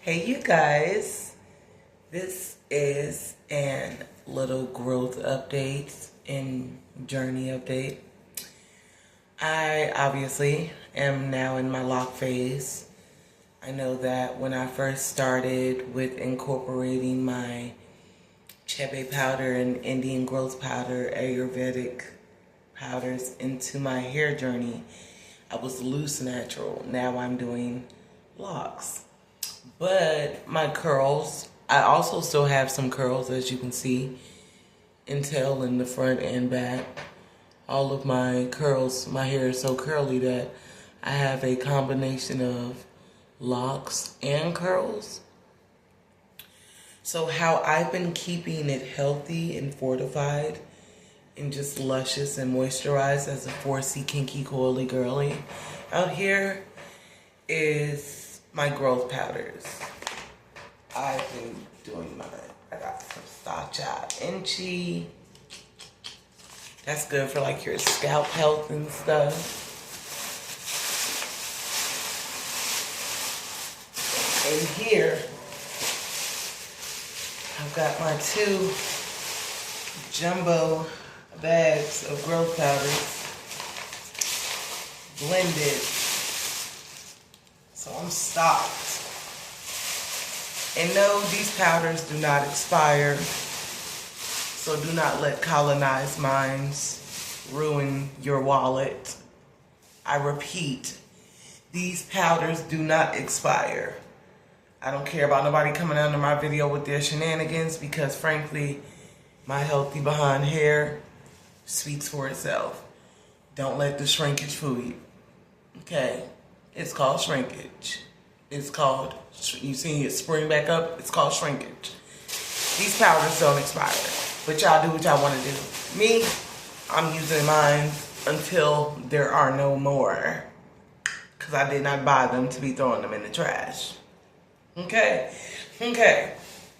Hey you guys, this is an little growth update and journey update. I obviously am now in my lock phase. I know that when I first started with incorporating my Chebe powder and Indian growth powder, Ayurvedic powders into my hair journey, I was loose natural. Now I'm doing locks. But my curls, I also still have some curls, as you can see, in tail in the front and back. All of my curls, my hair is so curly that I have a combination of locks and curls. So how I've been keeping it healthy and fortified and just luscious and moisturized as a 4C kinky coily girly out here is my growth powders. I've been doing mine. I got some Sacha Inchi. That's good for like your scalp health and stuff. And here, I've got my 2 jumbo bags of growth powders blended. So I'm stocked. And no, these powders do not expire. So do not let colonized minds ruin your wallet. I repeat, these powders do not expire. I don't care about nobody coming under my video with their shenanigans because frankly, my healthy behind hair speaks for itself. Don't let the shrinkage fool you. Okay? It's called shrinkage. It's called, you see it spring back up? It's called shrinkage. These powders don't expire. But y'all do what y'all want to do. Me, I'm using mine until there are no more. Because I did not buy them to be throwing them in the trash. Okay? Okay.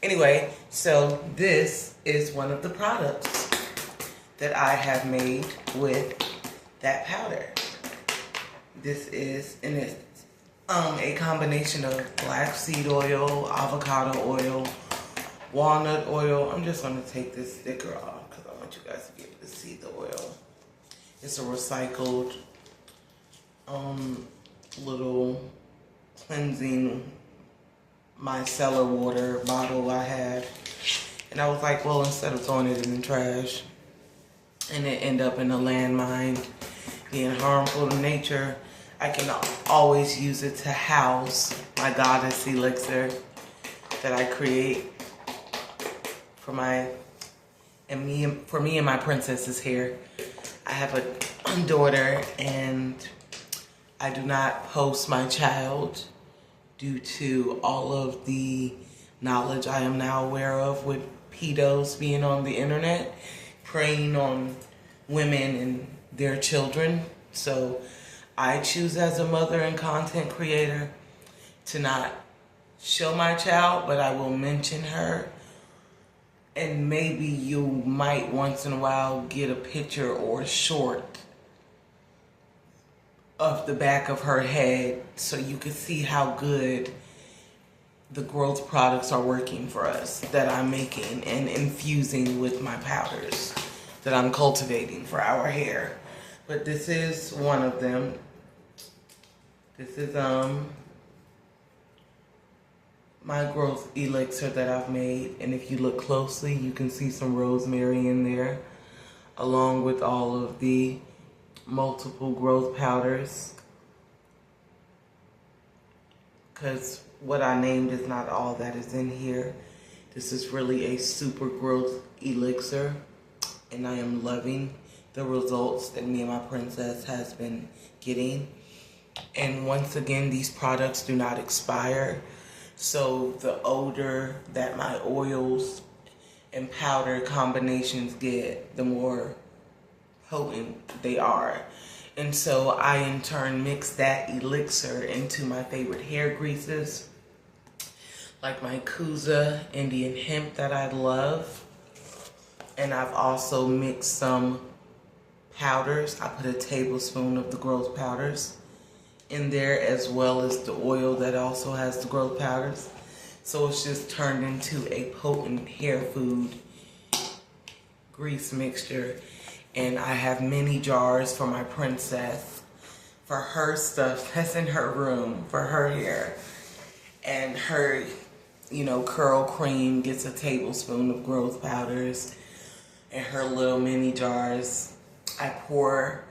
Anyway, so this is one of the products that I have made with that powder. This is a combination of black seed oil, avocado oil, walnut oil. I'm just going to take this sticker off because I want you guys to be able to see the oil. It's a recycled little cleansing micellar water bottle I had. And I was like, well, instead of throwing it in the trash and it end up in a landmine being harmful to nature, I can always use it to house my goddess elixir that I create for me and my princess's hair. I have a daughter and I do not post my child due to all of the knowledge I am now aware of with pedos being on the internet, preying on women and their children. So I choose as a mother and content creator to not show my child, but I will mention her. And maybe you might once in a while get a picture or a short of the back of her head so you can see how good the growth products are working for us that I'm making and infusing with my powders that I'm cultivating for our hair. But this is one of them. This is my growth elixir that I've made, and if you look closely you can see some rosemary in there along with all of the multiple growth powders, because what I named is not all that is in here. This is really a super growth elixir and I am loving the results that me and my princess has been getting. And once again, these products do not expire. So the older that my oils and powder combinations get, the more potent they are. And so I in turn mix that elixir into my favorite hair greases, like my Kuza Indian hemp that I love. And I've also mixed some powders. I put a tablespoon of the growth powders in there as well as the oil that also has the growth powders. So it's just turned into a potent hair food grease mixture. And I have many jars for my princess, for her stuff that's in her room, for her hair. And her, you know, curl cream gets a tablespoon of growth powders. In her little mini jars, I pour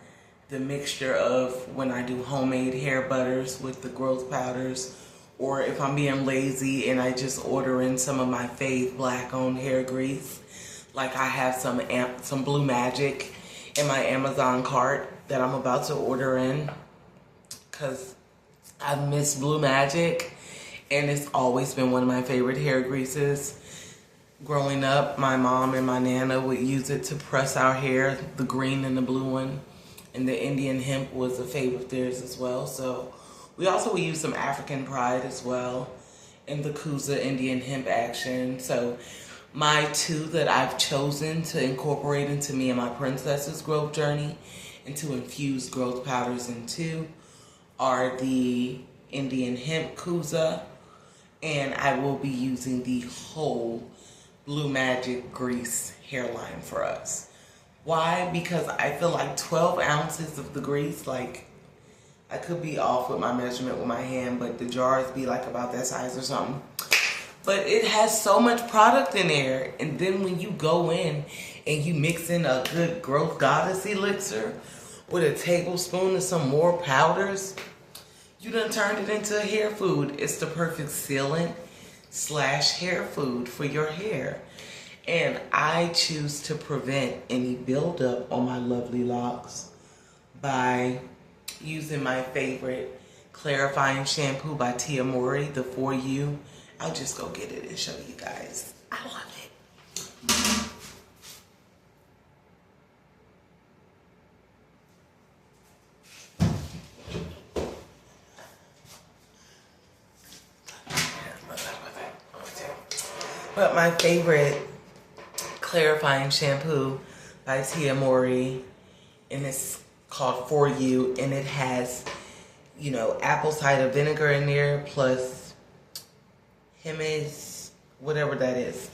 the mixture of when I do homemade hair butters with the growth powders, or if I'm being lazy and I just order in some of my fave black-owned hair grease. Like I have some Blue Magic in my Amazon cart that I'm about to order in, because I miss Blue Magic, and it's always been one of my favorite hair greases. Growing up, my mom and my nana would use it to press our hair, the green and the blue one. And the Indian hemp was a favorite of theirs as well. So we also would use some African Pride as well in the Kuza Indian hemp action. So my two that I've chosen to incorporate into me and my princess's growth journey and to infuse growth powders into are the Indian hemp Kuza, and I will be using the whole Blue Magic grease hairline for us. Why? Because I feel like 12 ounces of the grease, like I could be off with my measurement with my hand, but the jars be like about that size or something. But it has so much product in there, and then when you go in and you mix in a good growth goddess elixir with a tablespoon of some more powders, you done turned it into a hair food. It's the perfect sealant / hair food for your hair. And I choose to prevent any buildup on my lovely locks by using my favorite clarifying shampoo by Tia Mori, the For You. I'll just go get it and show you guys. I love it. But my favorite clarifying shampoo by Tia Mori, and it's called For You, and it has, you know, apple cider vinegar in there plus Hemis, whatever that is,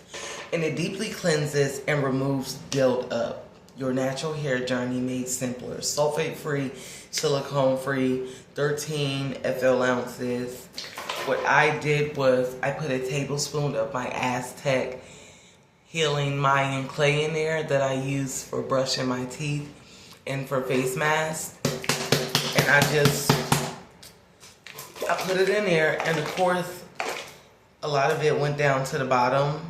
and it deeply cleanses and removes build up. Your natural hair journey made simpler. Sulfate free, silicone free, 13 FL ounces. What I did was I put a tablespoon of my Aztec Healing Mayan clay in there that I use for brushing my teeth and for face masks. And I put it in there, and of course a lot of it went down to the bottom,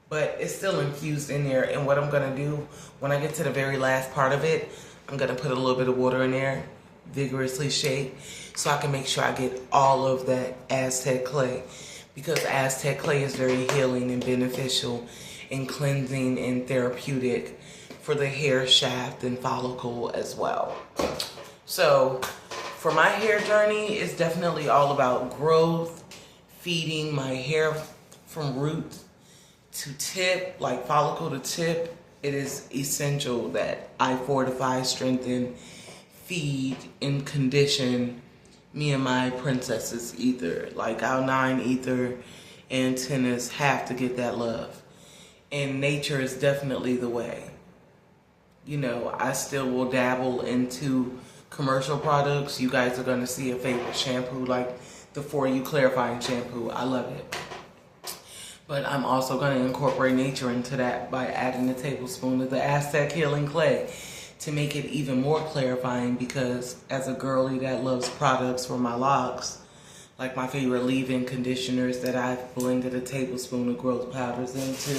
but it's still infused in there. And what I'm gonna do when I get to the very last part of it, I'm gonna put a little bit of water in there, vigorously shake, so I can make sure I get all of that Aztec clay, because Aztec clay is very healing and beneficial and cleansing and therapeutic for the hair shaft and follicle as well. So for my hair journey, it's definitely all about growth, feeding my hair from root to tip, like follicle to tip. It is essential that I fortify, strengthen, feed, and condition me and my princess's ether. Like our 9 ether antennas have to get that love. And nature is definitely the way. You know, I still will dabble into commercial products. You guys are going to see a favorite shampoo like the For You clarifying shampoo. I love it. But I'm also going to incorporate nature into that by adding a tablespoon of the Aztec Healing Clay to make it even more clarifying, because as a girly that loves products for my locks, like my favorite leave-in conditioners that I've blended a tablespoon of growth powders into,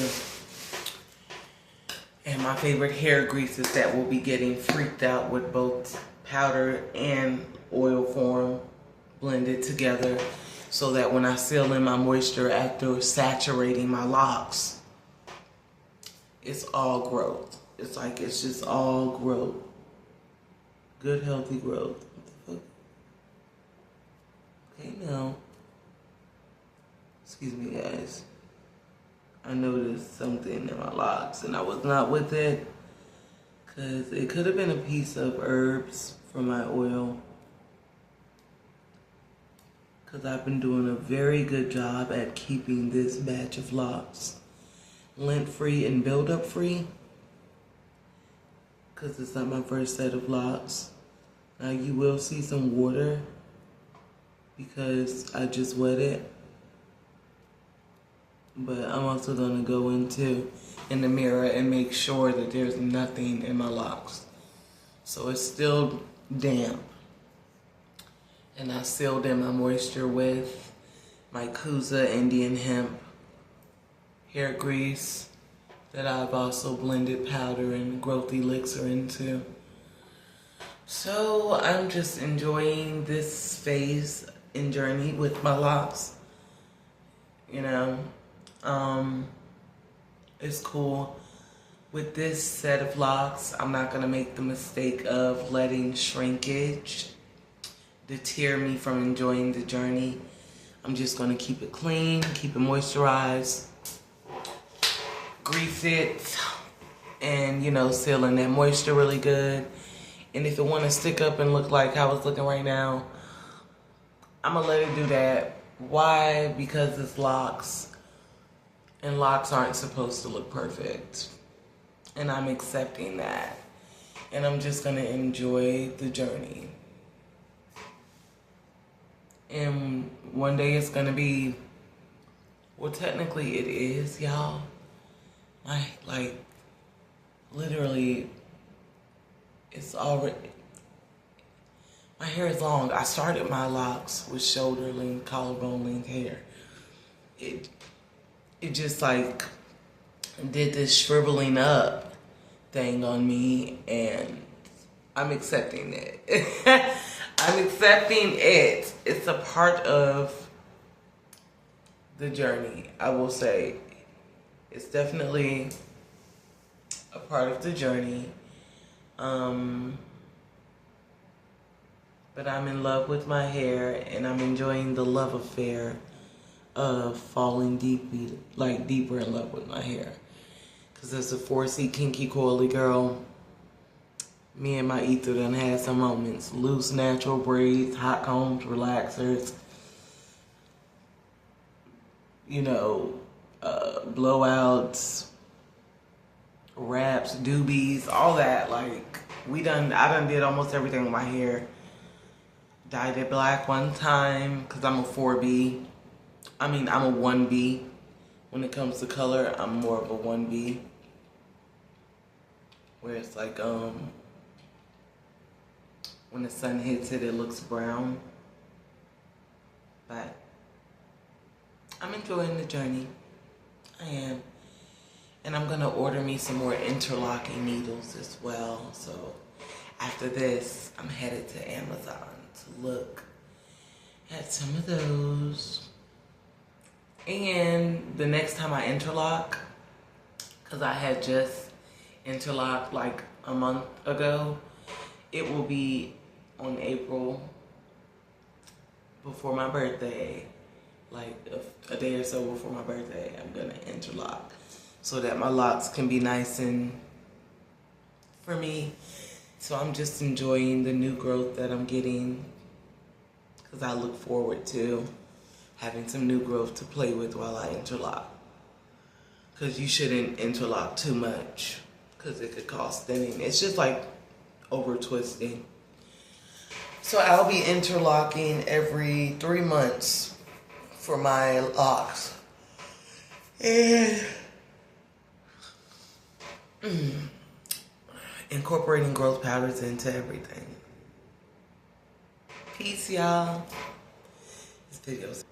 and my favorite hair greases that will be getting freaked out with both powder and oil form blended together, so that when I seal in my moisture after saturating my locks, it's all growth. It's like, it's just all growth. Good, healthy growth. What the fuck? Okay, now. Excuse me, guys. I noticed something in my locks, and I was not with it, because it could have been a piece of herbs from my oil. because I've been doing a very good job at keeping this batch of locks lint-free and build-up free, because it's not my first set of locks. Now you will see some water because I just wet it, but I'm also going to go in the mirror and make sure that there's nothing in my locks. So it's still damp, and I sealed in my moisture with my Kuza Indian hemp hair grease that I've also blended powder and growth elixir into. So I'm just enjoying this phase and journey with my locks. You know, it's cool. With this set of locks, I'm not gonna make the mistake of letting shrinkage deter me from enjoying the journey. I'm just gonna keep it clean, keep it moisturized, grease it, and you know, seal in that moisture really good. And if it wanna stick up and look like how it's looking right now, I'm gonna let it do that. Why? Because it's locks, and locks aren't supposed to look perfect. And I'm accepting that. And I'm just gonna enjoy the journey. And one day it's gonna be, well, technically it is, y'all. Like, literally, it's already, my hair is long. I started my locks with shoulder length, collarbone length hair. It just like did this shriveling up thing on me, and I'm accepting it. I'm accepting it. It's a part of the journey, I will say. It's definitely a part of the journey. But I'm in love with my hair, and I'm enjoying the love affair of falling deeper in love with my hair. Because as a 4C kinky coily girl, me and my ether done had some moments. Loose natural braids, hot combs, relaxers, you know, blowouts, wraps, doobies, all that. Like, I done did almost everything with my hair. Dyed it black one time because I'm a 4B. I mean, I'm a 1B. When it comes to color, I'm more of a 1B. Where it's like, when the sun hits it, it looks brown. But I'm enjoying the journey. I am. And I'm gonna order me some more interlocking needles as well. So after this, I'm headed to Amazon to look at some of those. And the next time I interlock, because I had just interlocked like a month ago, it will be on April before my birthday. Like a day or so before my birthday, I'm gonna interlock so that my locks can be nice and for me. So I'm just enjoying the new growth that I'm getting, because I look forward to having some new growth to play with while I interlock. Because you shouldn't interlock too much, because it could cause thinning. It's just like over twisting. So I'll be interlocking every 3 months for my locks. And incorporating growth powders into everything. Peace, y'all. This video's